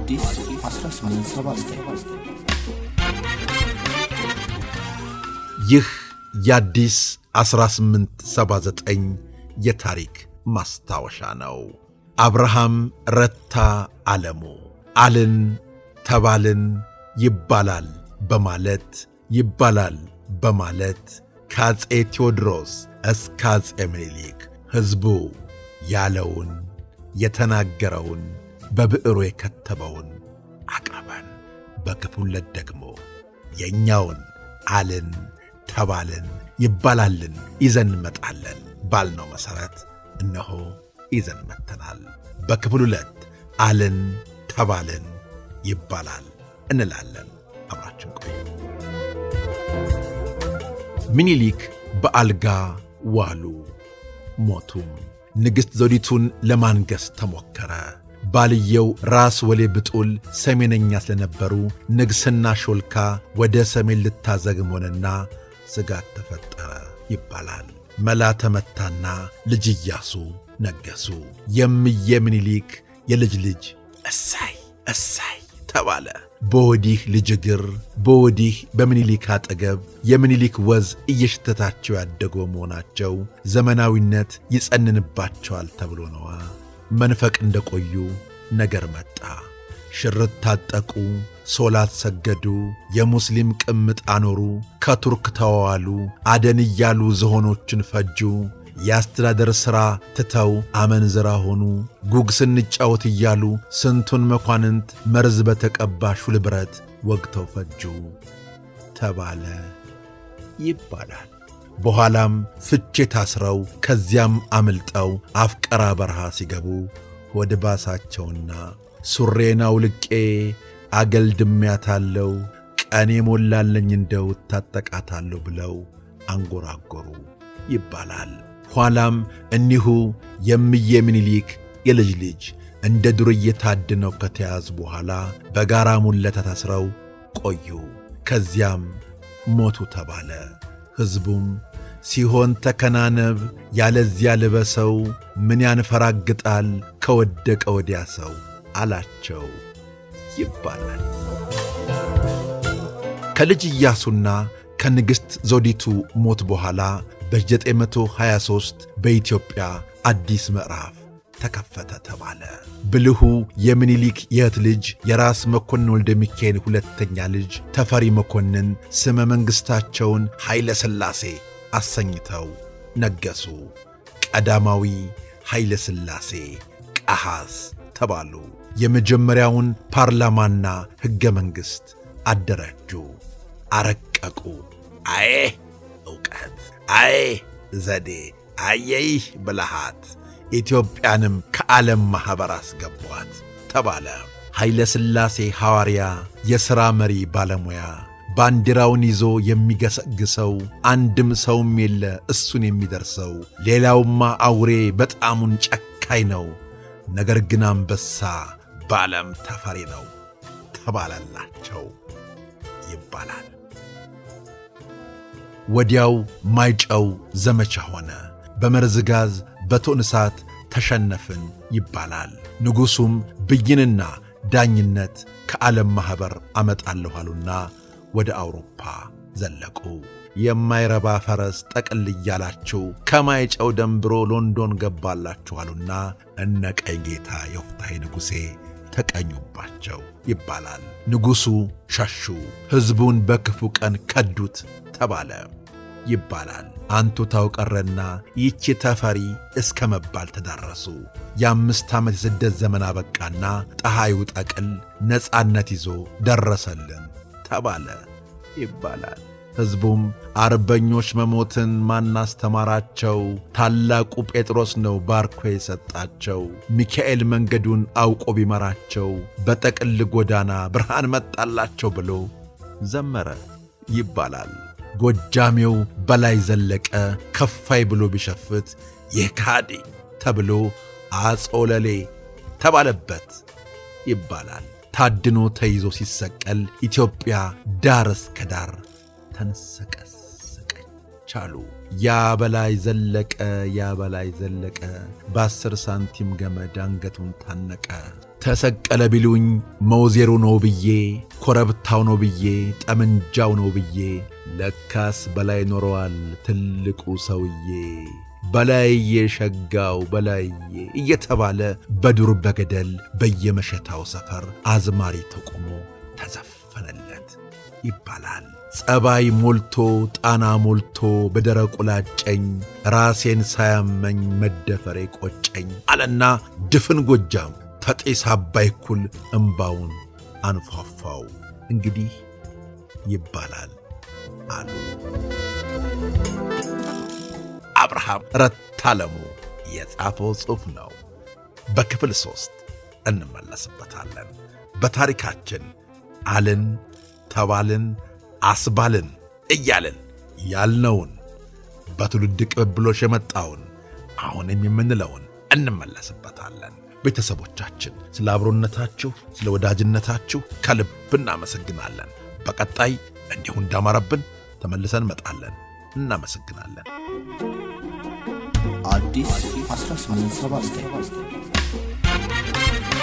አዲስ 1879 ይህ የአዲስ 1879 የታሪክ ማስታወሻ ነው። አብርሃም ረታ ዓለሙ አልን ተባልን ይባላል በማለት ከአፄ ቴዎድሮስ እስከ አፄ ምኒልክ ሕዝቡ ያለውን የተናገረውን በብዕሩ የከተበውን አቅርበን በክፉለት ደግሞ የኛውን አልን ተባልን ይባላልን ይዘን መጣለን ባልነው መሠረት እነሆ ይዘን መተናል። በክፍል 2 አልን ተባልን ይባላል እንላለን። አብራችን ቆዩ። ምኒልክ በአልጋ ዋሉ፣ ሞቱም። ንግሥት ዘውዲቱን ለማንገሥ ተሞከረ። ባልየው ራስ ወሌ ብጡል ሰሜነኛ ስለነበሩ ንግሥና ሾልካ ወደ ሰሜን ልታዘግም ሆነና ስጋት ተፈጠረ ይባላል። መላ ተመታና ልጅ ኢያሱ ነገሱ። የምየ ምኒልክ የልጅ ልጅ እሰይ ተባለ። በወዲህ ልጅ እግር በወዲህ በምኒልክ አጠገብ የምኒልክ ወዝ እየሸተታቸው ያደጉ መሆናቸው ዘመናዊነት ይጸንንባቸዋል ተብሎ ነዋ። መንፈቅ እንደቆዩ ነገር መጣ። ሽርጥ ታጠቁ፣ ሶላት ሰገዱ፣ የሙስሊም ቅምጥ አኖሩ፣ ከቱርክ ተዋዋሉ፣ አደን እያሉ ዝሆኖችን ፈጁ፣ የአስተዳደር ሥራ ትተው አመንዝራ ሆኑ፣ ጉግ ስንጫወት እያሉ ስንቱን መኳንንት መርዝ በተቀባ ሹል ብረት ወግተው ፈጁ ተባለ ይባላል። በኋላም ፍቼ ታስረው ከዚያም አምልጠው አፍቀራ በረሃ ሲገቡ ወደ ባሳቸውና ሱሬን አውልቄ አገልድሜያታለሁ ቀኔ ሞላለኝ እንደው ታጠቃታለሁ ብለው አንጎራጎሩ ይባላል። ኋላም እኒሁ የምየ ምኒልክ የልጅ ልጅ እንደ ዱርዬ ታድነው ከተያዙ በኋላ በጋራ ሙለታ ታስረው ቆዩ። ከዚያም ሞቱ ተባለ። ሕዝቡም ሲሆን ተከናነብ ያለዚያ ልበሰው ምን ያንፈራግጣል ከወደቀ ወዲያ ሰው አላቸው ይባላል። ከልጅ ኢያሱና ከንግሥት ዘውዲቱ ሞት በኋላ በ923 በኢትዮጵያ አዲስ ምዕራፍ ተከፈተ ተባለ። ብልሁ የምኒልክ የእህት ልጅ የራስ መኮንን ወልደ ሚካኤል ሁለተኛ ልጅ ተፈሪ መኮንን ስመ መንግሥታቸውን ኃይለ ሥላሴ አሰኝተው ነገሱ። ቀዳማዊ ኃይለ ሥላሴ ቀሃስ ተባሉ። የመጀመሪያውን ፓርላማና ሕገ መንግሥት አደራጁ፣ አረቀቁ። አዬ ዕውቀት፣ አዬ ዘዴ፣ አየይህ ብልሃት ኢትዮጵያንም ከዓለም ማኅበር አስገቧት ተባለ። ኃይለ ሥላሴ ሐዋርያ፣ የሥራ መሪ ባለሙያ፣ ባንዲራውን ይዞ የሚገሰግሰው አንድም ሰውም የለ እሱን የሚደርሰው። ሌላውማ አውሬ በጣሙን ጨካኝ ነው፣ ነገር ግን አንበሳ በዓለም ተፈሪ ነው ተባለላቸው ይባላል። ወዲያው ማይጨው ዘመቻ ሆነ። በመርዝ ጋዝ በቶን እሳት ተሸነፍን ይባላል። ንጉሡም ብይንና ዳኝነት ከዓለም ማኅበር አመጣለሁ አሉና ወደ አውሮፓ ዘለቁ። የማይረባ ፈረስ ጠቅል እያላችሁ ከማይጨው ደንብሮ ሎንዶን ገባላችኋሉና እነ ቀይ ጌታ የወፍታሔ ንጉሴ ተቀኙባቸው ይባላል። ንጉሡ ሸሹ፣ ሕዝቡን በክፉ ቀን ከዱት ተባለ ይባላል። አንቱታው ቀረና ይቺ ተፈሪ እስከ መባል ተዳረሱ። የ5 ዓመት የስደት ዘመን አበቃና ፀሐዩ ጠቅል ነፃነት ይዞ ደረሰልን ተባለ ይባላል። ሕዝቡም አርበኞች መሞትን ማናስተማራቸው? ታላቁ ጴጥሮስ ነው ባርኮ የሰጣቸው። ሚካኤል መንገዱን አውቆ ቢመራቸው በጠቅል ጎዳና ብርሃን መጣላቸው ብሎ ዘመረ ይባላል። ጎጃሜው በላይ ዘለቀ ከፋይ ብሎ ቢሸፍት ይህ ካዲ ተብሎ አጾለሌ ተባለበት ይባላል። ታድኖ ተይዞ ሲሰቀል ኢትዮጵያ ዳር እስከ ዳር ተንሰቀሰቀች አሉ ያ በላይ ዘለቀ በ10 ሳንቲም ገመድ አንገቱን ታነቀ። ተሰቀለ ቢሉኝ መውዜሩ ነው ብዬ፣ ኮረብታው ነው ብዬ፣ ጠመንጃው ነው ብዬ፣ ለካስ በላይ ኖረዋል ትልቁ ሰውዬ። በላዬ ሸጋው በላዬ እየተባለ በዱር በገደል በየመሸታው ሰፈር አዝማሪ ተቆሞ ተዘፈነለት ይባላል። ጸባይ ሞልቶ ጣና ሞልቶ በደረቁ ላጨኝ፣ ራሴን ሳያመኝ መደፈሬ ቆጨኝ አለና ድፍን ጎጃም ተጤስ አባይ እኩል እምባውን አንፏፏው። እንግዲህ ይባላል አሉ አብርሃም ረታለሙ የጻፈው ጽሑፍ ነው። በክፍል 3 እንመለስበታለን። በታሪካችን አልን፣ ተባልን፣ አስባልን እያልን ያልነውን በትውልድ ቅብብሎሽ የመጣውን አሁንም የምንለውን እንመለስበታለን። ቤተሰቦቻችን ስለ አብሮነታችሁ፣ ስለ ወዳጅነታችሁ ከልብ እናመሰግናለን። በቀጣይ እንዲሁ እንዳማረብን ተመልሰን እንመጣለን። እናመሰግናለን። አዲስ 1879